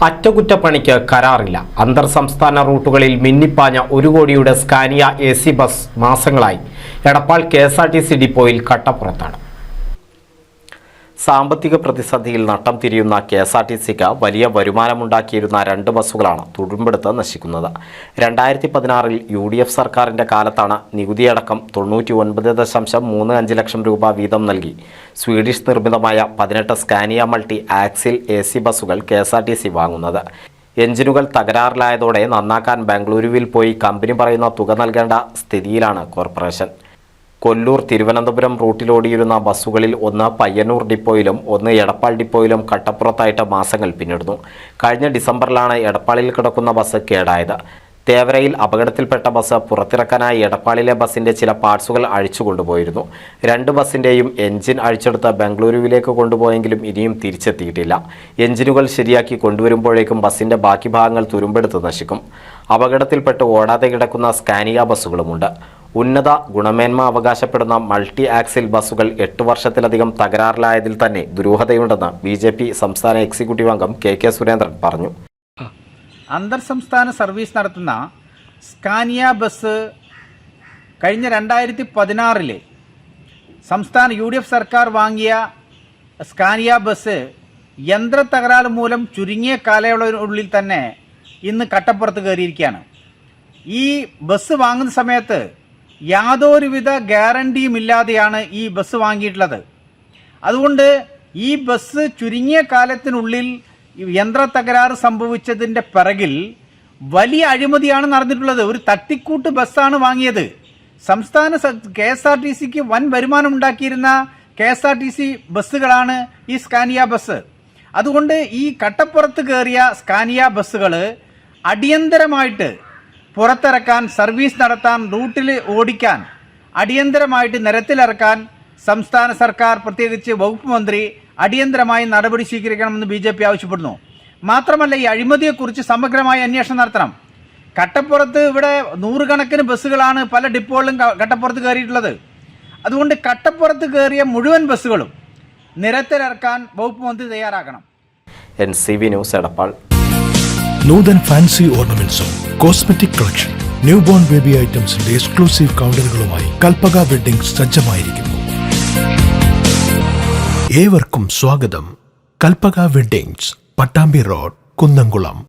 അറ്റകുറ്റപ്പണിക്ക് കരാറില്ല. അന്തർ സംസ്ഥാന റൂട്ടുകളിൽ മിന്നിപ്പാഞ്ഞ 1 കോടിയുടെ സ്കാനിയ AC ബസ് മാസങ്ങളായി എടപ്പാൾ KSRTC ഡിപ്പോയിൽ കട്ടപ്പുറത്താണ്. സാമ്പത്തിക പ്രതിസന്ധിയിൽ നട്ടം തിരിയുന്ന KSRTCക്ക് വലിയ വരുമാനമുണ്ടാക്കിയിരുന്ന 2 ബസ്സുകളാണ് തുടുമ്പെടുത്ത് നശിക്കുന്നത്. 2016-ൽ UDF സർക്കാരിൻ്റെ കാലത്താണ് നികുതിയടക്കം 99.35 ലക്ഷം രൂപ വീതം നൽകി സ്വീഡിഷ് നിർമ്മിതമായ 18 സ്കാനിയ മൾട്ടി ആക്സിൽ AC ബസ്സുകൾ KSRTC വാങ്ങുന്നത്. എഞ്ചിനുകൾ തകരാറിലായതോടെ നന്നാക്കാൻ ബംഗളൂരുവിൽ പോയി കമ്പനി പറയുന്ന തുക നൽകേണ്ട സ്ഥിതിയിലാണ് കോർപ്പറേഷൻ. കൊല്ലൂർ തിരുവനന്തപുരം റൂട്ടിലോടിയിരുന്ന ബസ്സുകളിൽ ഒന്ന് പയ്യന്നൂർ ഡിപ്പോയിലും ഒന്ന് എടപ്പാൾ ഡിപ്പോയിലും കട്ടപ്പുറത്തായിട്ട് മാസങ്ങൾ പിന്നിടുന്നു. കഴിഞ്ഞ ഡിസംബറിലാണ് എടപ്പാളിൽ കിടക്കുന്ന ബസ് കേടായത്. തേവരയിൽ അപകടത്തിൽപ്പെട്ട ബസ് പുറത്തിറക്കാനായി എടപ്പാളിലെ ബസിൻ്റെ ചില പാർട്സുകൾ അഴിച്ചു കൊണ്ടുപോയിരുന്നു. 2 ബസിൻ്റെയും എഞ്ചിൻ അഴിച്ചെടുത്ത് ബംഗളൂരുവിലേക്ക് കൊണ്ടുപോയെങ്കിലും ഇനിയും തിരിച്ചെത്തിയിട്ടില്ല. എഞ്ചിനുകൾ ശരിയാക്കി കൊണ്ടുവരുമ്പോഴേക്കും ബസിൻ്റെ ബാക്കി ഭാഗങ്ങൾ തുരുമ്പെടുത്ത് നശിക്കും. അപകടത്തിൽപ്പെട്ട് ഓടാതെ കിടക്കുന്ന സ്കാനിയ ബസ്സുകളുമുണ്ട്. ഉന്നത ഗുണമേന്മ അവകാശപ്പെടുന്ന മൾട്ടി ആക്സിൽ ബസ്സുകൾ 8 വർഷത്തിലധികം തകരാറിലായതിൽ തന്നെ ദുരൂഹതയുണ്ടെന്ന് BJP സംസ്ഥാന എക്സിക്യൂട്ടീവ് അംഗം KK സുരേന്ദ്രൻ പറഞ്ഞു. അന്തർ സംസ്ഥാന സർവീസ് നടത്തുന്ന സ്കാനിയ ബസ് കഴിഞ്ഞ 2016-ലെ സംസ്ഥാന UDF സർക്കാർ വാങ്ങിയ സ്കാനിയ ബസ് യന്ത്ര തകരാറ് മൂലം ചുരുങ്ങിയ കാലയളവിനുള്ളിൽ തന്നെ ഇന്ന് കട്ടപ്പുറത്ത് കയറിയിരിക്കുകയാണ്. ഈ ബസ് വാങ്ങുന്ന സമയത്ത് യാതൊരുവിധ ഗ്യാരണ്ടിയും ഇല്ലാതെയാണ് ഈ ബസ് വാങ്ങിയിട്ടുള്ളത്. അതുകൊണ്ട് ഈ ബസ് ചുരുങ്ങിയ കാലത്തിനുള്ളിൽ യന്ത്ര തകരാറ് സംഭവിച്ചതിൻ്റെ പിറകിൽ വലിയ അഴിമതിയാണ് നടന്നിട്ടുള്ളത്. ഒരു തട്ടിക്കൂട്ട് ബസ്സാണ് വാങ്ങിയത്. സംസ്ഥാന KSRTCക്ക് വൻ വരുമാനം ഉണ്ടാക്കിയിരുന്ന KSRTC ബസ്സുകളാണ് ഈ സ്കാനിയ ബസ്. അതുകൊണ്ട് ഈ കട്ടപ്പുറത്ത് കയറിയ സ്കാനിയ ബസ്സുകൾ അടിയന്തരമായിട്ട് പുറത്തിറക്കാൻ, സർവീസ് നടത്താൻ, റൂട്ടിൽ ഓടിക്കാൻ, അടിയന്തരമായിട്ട് നിരത്തിലിറക്കാൻ സംസ്ഥാന സർക്കാർ, പ്രത്യേകിച്ച് വകുപ്പ് മന്ത്രി അടിയന്തരമായി നടപടി സ്വീകരിക്കണമെന്ന് BJP ആവശ്യപ്പെടുന്നു. മാത്രമല്ല, ഈ അഴിമതിയെക്കുറിച്ച് സമഗ്രമായ അന്വേഷണം നടത്തണം. കട്ടപ്പുറത്ത് ഇവിടെ 100 കണക്കിന് ബസ്സുകളാണ് പല ഡിപ്പോകളിലും കട്ടപ്പുറത്ത് കയറിയിട്ടുള്ളത്. അതുകൊണ്ട് കട്ടപ്പുറത്ത് കയറിയ മുഴുവൻ ബസ്സുകളും നിരത്തിലിറക്കാൻ വകുപ്പ് മന്ത്രി തയ്യാറാക്കണം. NCV news Edappal. Nuthan fancy ഓർണമെന്റ്സും cosmetic collection, new born baby ഐറ്റംസിന്റെ എക്സ്ക്ലൂസീവ് കൗണ്ടറുകളുമായി കൽപ്പക വെഡ്ഡിംഗ്സ് സജ്ജമായിരിക്കുന്നു. ഏവർക്കും സ്വാഗതം. Kalpaka weddings, Pattambi road, Kunnamkulam.